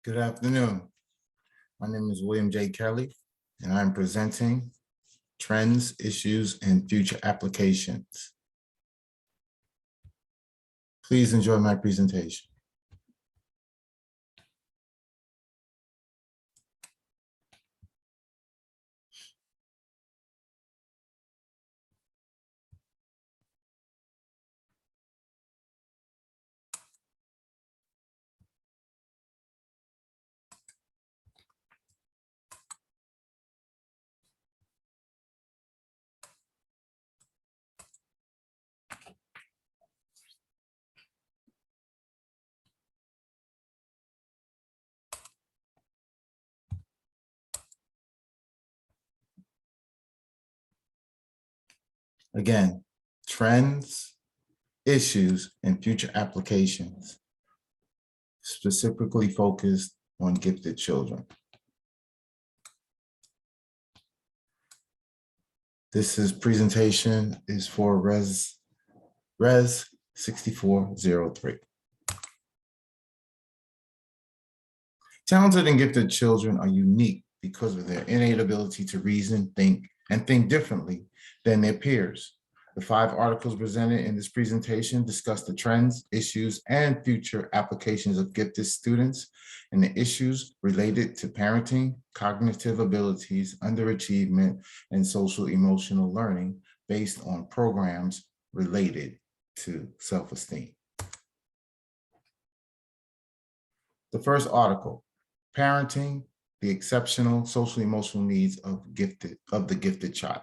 Good afternoon. My name is William J. Kelly, and I'm presenting Trends, Issues, and Future Applications. Please enjoy my presentation. Again, trends, issues, and future applications, specifically focused on gifted children. This presentation is for Res 6403. Talented and gifted children are unique because of their innate ability to reason, think, and think differently than their peers. The 5 articles presented in this presentation discuss the trends, issues, and future applications of gifted students and the issues related to parenting, cognitive abilities, underachievement, and social emotional learning based on programs related to self-esteem. The first article, Parenting, the Exceptional Social Emotional Needs of the Gifted Child.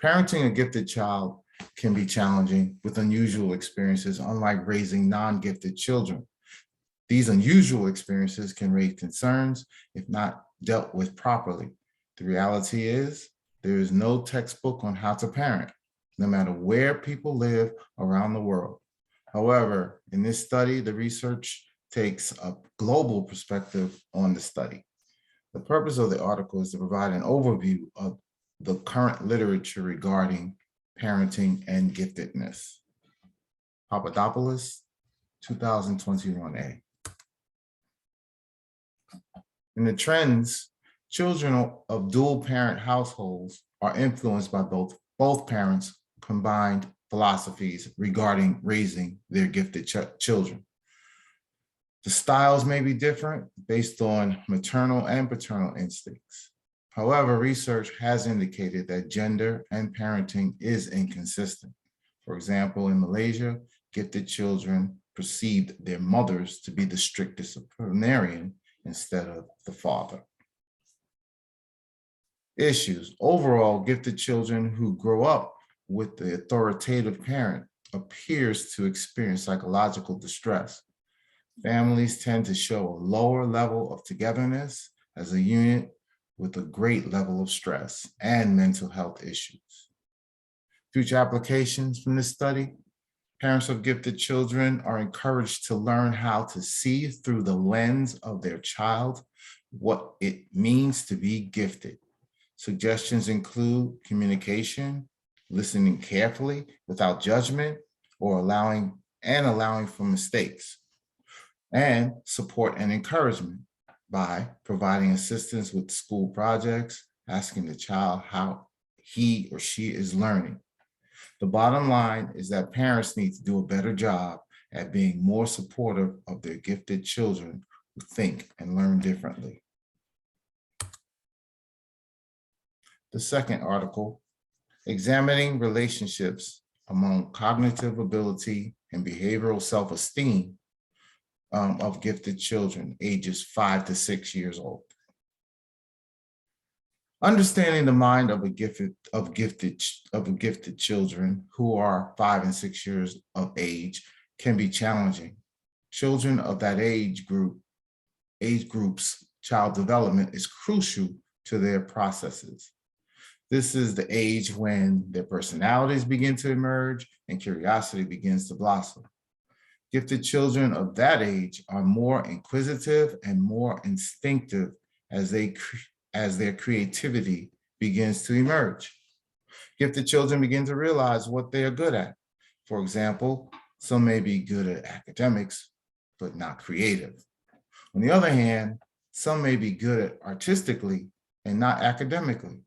Parenting a gifted child can be challenging with unusual experiences, unlike raising non-gifted children. These unusual experiences can raise concerns if not dealt with properly. The reality is there is no textbook on how to parent, no matter where people live around the world. However, in this study, the research takes a global perspective on the study. The purpose of the article is to provide an overview of the current literature regarding parenting and giftedness. Papadopoulos, 2021A. In the trends, children of dual parent households are influenced by both parents' combined philosophies regarding raising their gifted children. The styles may be different based on maternal and paternal instincts. However, research has indicated that gender and parenting is inconsistent. For example, in Malaysia, gifted children perceived their mothers to be the strict disciplinarian instead of the father. Issues. Overall, gifted children who grow up with the authoritative parent appears to experience psychological distress. Families tend to show a lower level of togetherness as a unit with a great level of stress and mental health issues. Future applications from this study: parents of gifted children are encouraged to learn how to see through the lens of their child what it means to be gifted. Suggestions include communication, listening carefully without judgment, or allowing for mistakes, and support and encouragement by providing assistance with school projects, asking the child how he or she is learning. The bottom line is that parents need to do a better job at being more supportive of their gifted children who think and learn differently. The second article, examining relationships among cognitive ability and behavioral self-esteem of gifted children ages 5 to 6 years old. Understanding the mind of gifted children who are 5 and 6 years of age can be challenging. Children of that age group's child development is crucial to their processes. This is the age when their personalities begin to emerge and curiosity begins to blossom. Gifted children of that age are more inquisitive and more instinctive as their creativity begins to emerge. Gifted children begin to realize what they are good at. For example, some may be good at academics, but not creative. On the other hand, some may be good at artistically and not academically.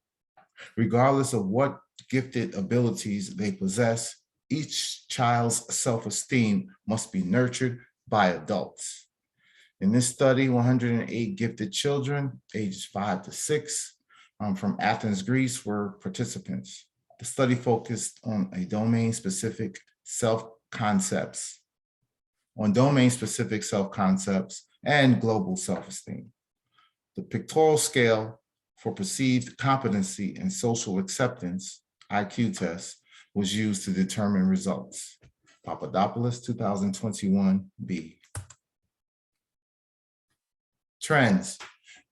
Regardless of what gifted abilities they possess, each child's self-esteem must be nurtured by adults. In this study, 108 gifted children, ages 5 to 6, from Athens, Greece, were participants. The study focused on domain-specific self-concepts and global self-esteem. The pictorial scale for perceived competency and social acceptance, IQ test, was used to determine results. Papadopoulos, 2021b. Trends.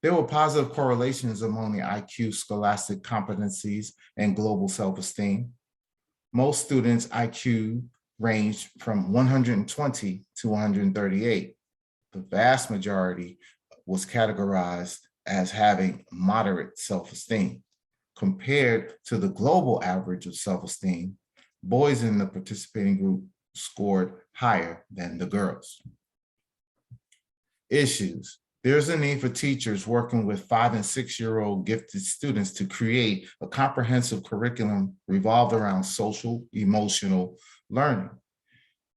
There were positive correlations among the IQ scholastic competencies and global self-esteem. Most students' IQ ranged from 120 to 138. The vast majority was categorized as having moderate self-esteem. Compared to the global average of self-esteem, boys in the participating group scored higher than the girls. Issues. There's a need for teachers working with 5 and 6-year-old gifted students to create a comprehensive curriculum revolved around social emotional learning.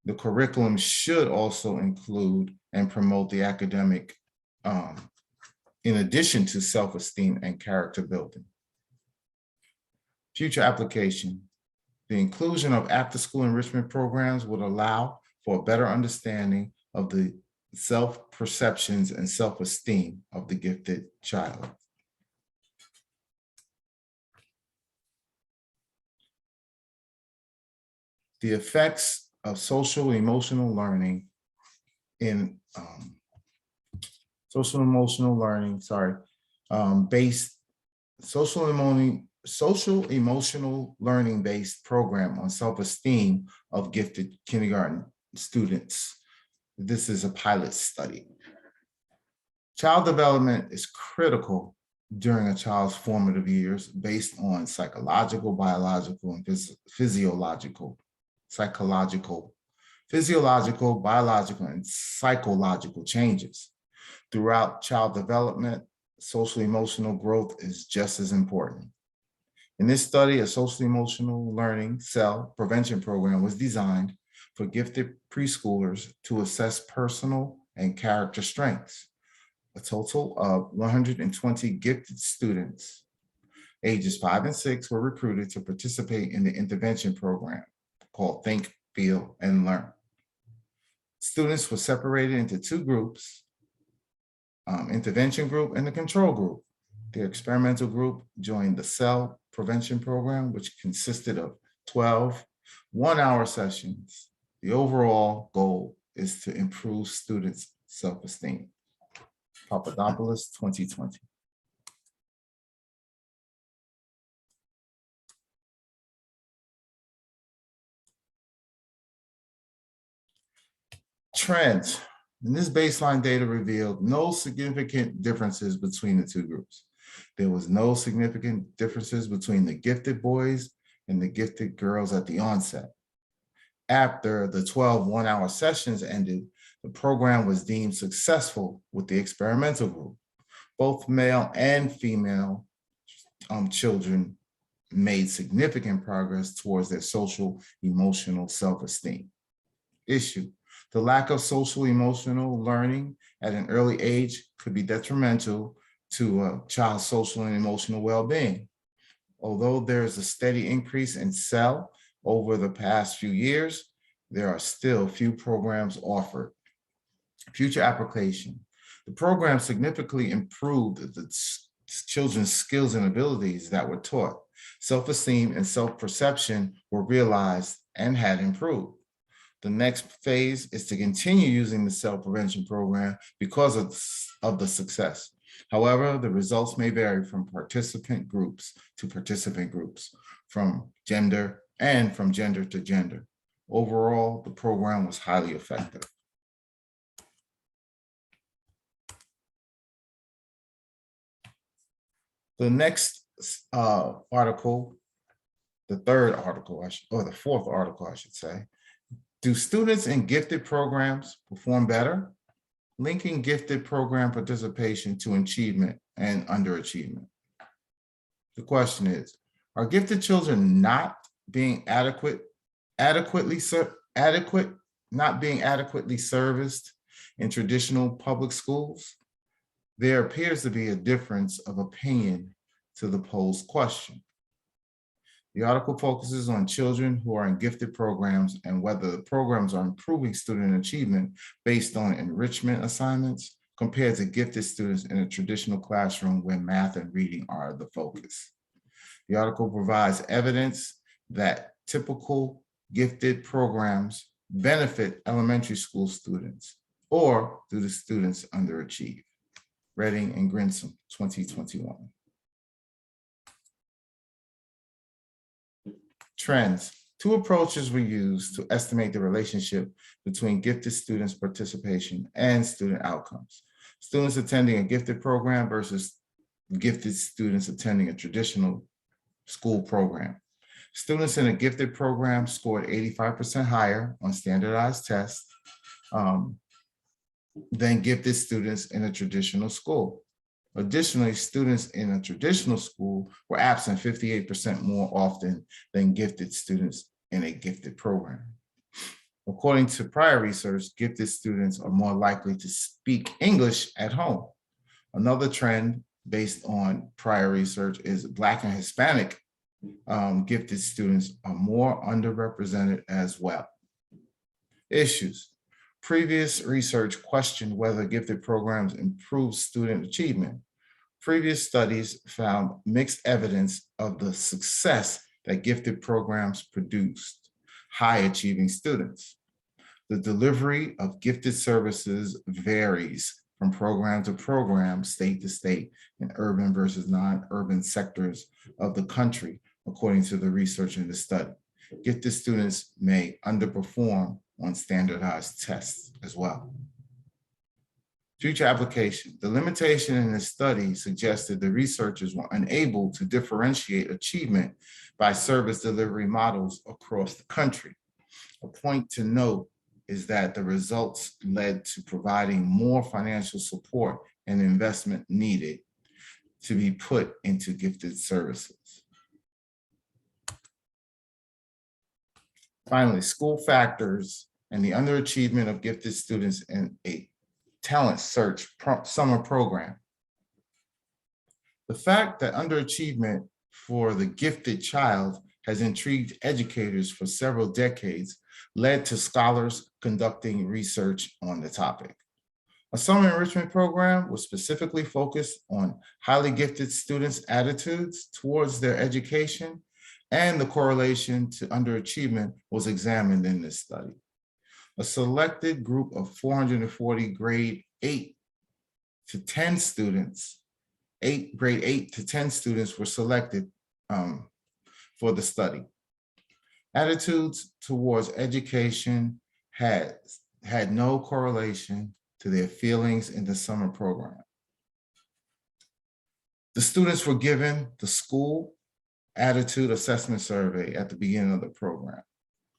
The curriculum should also include and promote the academic in addition to self-esteem and character building. Future application. The inclusion of after-school enrichment programs would allow for a better understanding of the self-perceptions and self-esteem of the gifted child. The effects of social emotional learning in social emotional learning based program on self-esteem of gifted kindergarten students. This is a pilot study. Child development is critical during a child's formative years based on psychological, biological, and physiological, biological, and psychological changes. Throughout child development, social emotional growth is just as important. In this study, a social emotional learning cell prevention program was designed for gifted preschoolers to assess personal and character strengths. A total of 120 gifted students, ages 5 and 6, were recruited to participate in the intervention program called Think, Feel, and Learn. Students were separated into 2 groups, intervention group and the control group. The experimental group joined the cell prevention program, which consisted of 12 one-hour sessions. The overall goal is to improve students' self-esteem. Papadopoulos, 2020. Trends. And this baseline data revealed no significant differences between the 2 groups. There was no significant differences between the gifted boys and the gifted girls at the onset. After the 12 one-hour sessions ended, the program was deemed successful with the experimental group. Both male and female children made significant progress towards their social emotional self-esteem. Issue. The lack of social emotional learning at an early age could be detrimental to a child's social and emotional well-being. Although there is a steady increase in SEL over the past few years, there are still few programs offered. Future application. The program significantly improved the children's skills and abilities that were taught. Self-esteem and self-perception were realized and had improved. The next phase is to continue using the cell prevention program because of the success. However, the results may vary from participant groups to participant groups, from gender to gender. Overall, the program was highly effective. The next article, the fourth article, I should say. Do students in gifted programs perform better? linking gifted program participation to achievement and underachievement. The question is, are gifted children not being adequately serviced in traditional public schools? There appears to be a difference of opinion to the posed question. The article focuses on children who are in gifted programs and whether the programs are improving student achievement based on enrichment assignments compared to gifted students in a traditional classroom where math and reading are the focus. The article provides evidence that typical gifted programs benefit elementary school students, or do the students underachieve? Redding and Grinsom, 2021. Trends. Two approaches were used to estimate the relationship between gifted students' participation and student outcomes. Students attending a gifted program versus gifted students attending a traditional school program. Students in a gifted program scored 85% higher on standardized tests than gifted students in a traditional school. Additionally, students in a traditional school were absent 58% more often than gifted students in a gifted program. According to prior research, gifted students are more likely to speak English at home. Another trend based on prior research is Black and Hispanic gifted students are more underrepresented as well. Issues. Previous research questioned whether gifted programs improve student achievement. Previous studies found mixed evidence of the success that gifted programs produced high achieving students. The delivery of gifted services varies from program to program, state to state, in urban versus non-urban sectors of the country, according to the research in the study. Gifted students may underperform on standardized tests as well. Future application. The limitation in this study suggested the researchers were unable to differentiate achievement by service delivery models across the country. A point to note is that the results led to providing more financial support and investment needed to be put into gifted services. Finally, school factors and the underachievement of gifted students in a talent search summer program. The fact that underachievement for the gifted child has intrigued educators for several decades led to scholars conducting research on the topic. A summer enrichment program was specifically focused on highly gifted students' attitudes towards their education, and the correlation to underachievement was examined in this study. A selected group of 440 grade 8 to 10 students, grade 8 to 10 students were selected for the study. Attitudes towards education had no correlation to their feelings in the summer program. The students were given the school attitude assessment survey at the beginning of the program.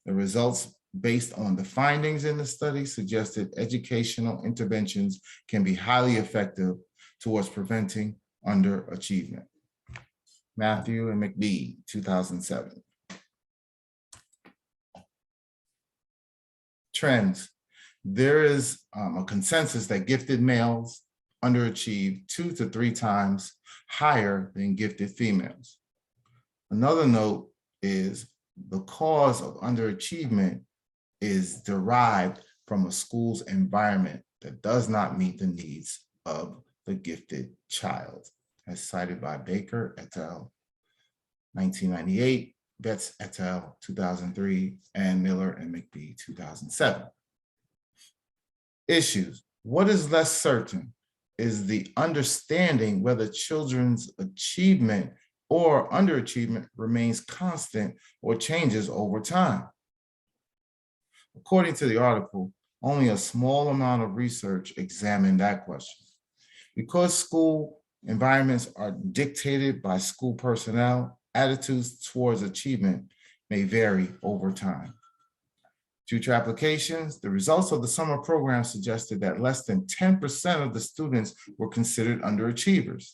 The results based on the findings in the study suggested educational interventions can be highly effective towards preventing underachievement. Matthew and McBee, 2007. Trends. There is a consensus that gifted males underachieve 2 to 3 times higher than gifted females. Another note is the cause of underachievement is derived from a school's environment that does not meet the needs of the gifted child, as cited by Baker et al. 1998, Betts et al. 2003, and Miller and McBee 2007. Issues. What is less certain is the understanding whether children's achievement or underachievement remains constant or changes over time. According to the article, only a small amount of research examined that question. Because school environments are dictated by school personnel, attitudes towards achievement may vary over time. Due to applications, the results of the summer program suggested that less than 10% of the students were considered underachievers.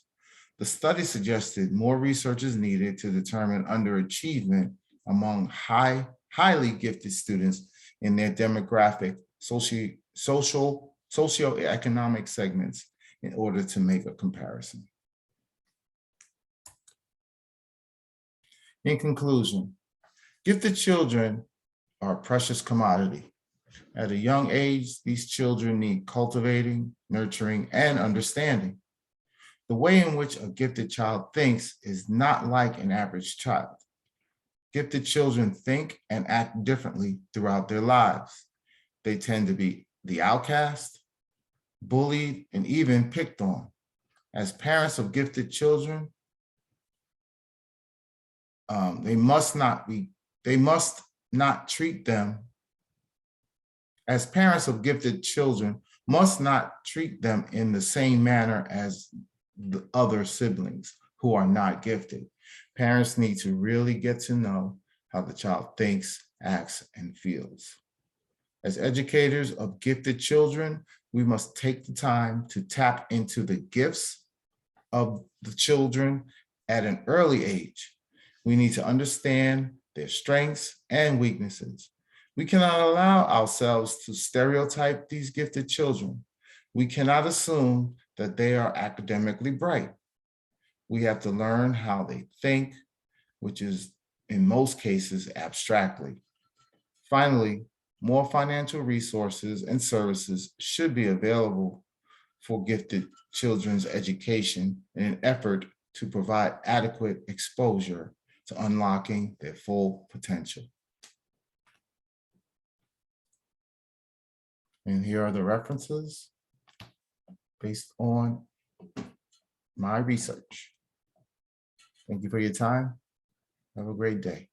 The study suggested more research is needed to determine underachievement among highly gifted students in their demographic, socioeconomic segments in order to make a comparison. In conclusion, gifted children are a precious commodity. At a young age, these children need cultivating, nurturing, and understanding. The way in which a gifted child thinks is not like an average child. Gifted children think and act differently throughout their lives. They tend to be the outcast, bullied, and even picked on. As parents of gifted children, they must not treat them, as parents of gifted children, must not treat them in the same manner as the other siblings who are not gifted. Parents need to really get to know how the child thinks, acts, and feels. As educators of gifted children, we must take the time to tap into the gifts of the children at an early age. We need to understand their strengths and weaknesses. We cannot allow ourselves to stereotype these gifted children. We cannot assume that they are academically bright. We have to learn how they think, which is in most cases abstractly. Finally, more financial resources and services should be available for gifted children's education in an effort to provide adequate exposure to unlocking their full potential. And here are the references based on my research. Thank you for your time. Have a great day.